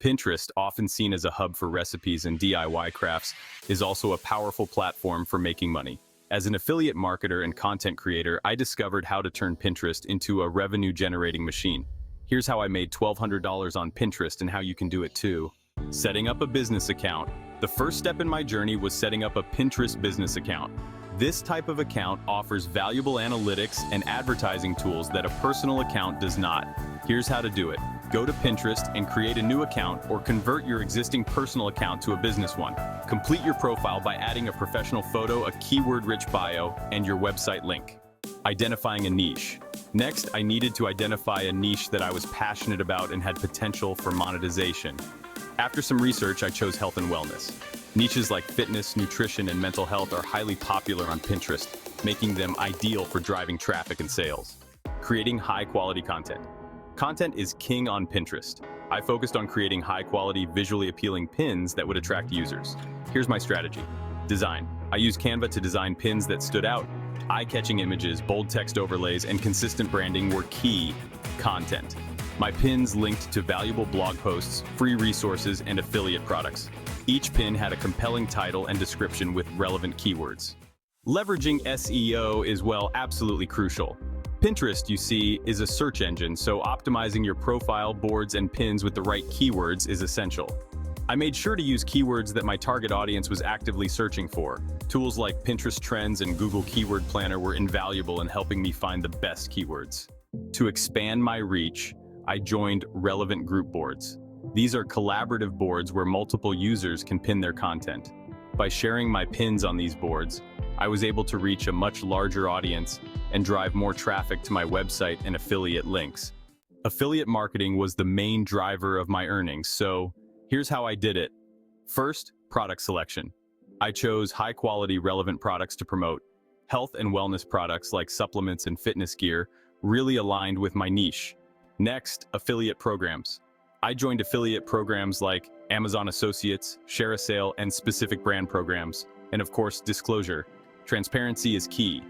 Pinterest, often seen as a hub for recipes and DIY crafts, is also a powerful platform for making money. As an affiliate marketer and content creator, I discovered how to turn Pinterest into a revenue-generating machine. Here's how I made $1,200 on Pinterest and how you can do it too. Setting up a business account. The first step in my journey was setting up a Pinterest business account. This type of account offers valuable analytics and advertising tools that a personal account does not. Here's how to do it. Go to Pinterest and create a new account or convert your existing personal account to a business one. Complete your profile by adding a professional photo, a keyword-rich bio, and your website link. Identifying a niche. Next, I needed to identify a niche that I was passionate about and had potential for monetization. After some research, I chose health and wellness. Niches like fitness, nutrition, and mental health are highly popular on Pinterest, making them ideal for driving traffic and sales. Creating high-quality content. Content is king on Pinterest. I focused on creating high-quality, visually appealing pins that would attract users. Here's my strategy. Design. I used Canva to design pins that stood out. Eye-catching images, bold text overlays, and consistent branding were key. Content. My pins linked to valuable blog posts, free resources, and affiliate products. Each pin had a compelling title and description with relevant keywords. Leveraging SEO is, well, absolutely crucial. Pinterest, you see, is a search engine, so optimizing your profile, boards, and pins with the right keywords is essential. I made sure to use keywords that my target audience was actively searching for. Tools like Pinterest Trends and Google Keyword Planner were invaluable in helping me find the best keywords. To expand my reach, I joined relevant group boards. These are collaborative boards where multiple users can pin their content. By sharing my pins on these boards, I was able to reach a much larger audience and drive more traffic to my website and affiliate links. Affiliate marketing was the main driver of my earnings, so here's how I did it. First, product selection. I chose high-quality, relevant products to promote. Health and wellness products like supplements and fitness gear really aligned with my niche. Next, affiliate programs. I joined affiliate programs like Amazon Associates, Share a Sale, and specific brand programs. And of course, disclosure. Transparency is key.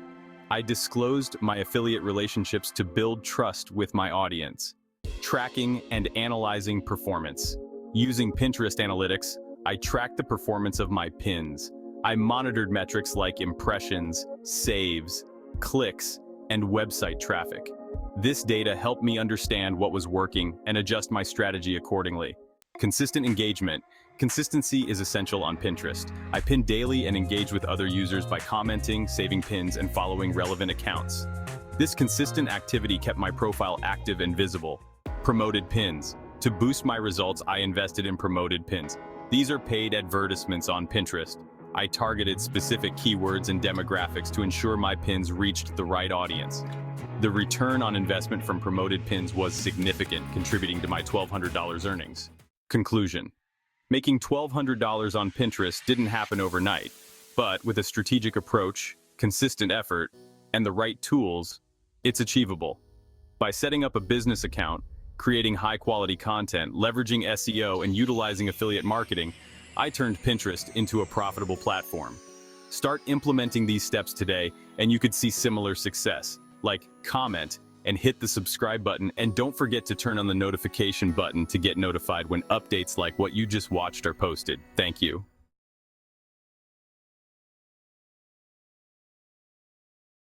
I disclosed my affiliate relationships to build trust with my audience. Tracking and analyzing performance. Using Pinterest analytics, I tracked the performance of my pins. I monitored metrics like impressions, saves, clicks, and website traffic. This data helped me understand what was working and adjust my strategy accordingly. Consistent engagement. Consistency is essential on Pinterest. I pin daily and engage with other users by commenting, saving pins, and following relevant accounts. This consistent activity kept my profile active and visible. Promoted pins. To boost my results, I invested in promoted pins. These are paid advertisements on Pinterest. I targeted specific keywords and demographics to ensure my pins reached the right audience. The return on investment from promoted pins was significant, contributing to my $1,200 earnings. Conclusion. Making $1,200 on Pinterest didn't happen overnight, but with a strategic approach, consistent effort, and the right tools, it's achievable. By setting up a business account, creating high-quality content, leveraging SEO, and utilizing affiliate marketing, I turned Pinterest into a profitable platform. Start implementing these steps today, and you could see similar success. Like, comment, and hit the subscribe button, and don't forget to turn on the notification button to get notified when updates like what you just watched are posted. Thank you.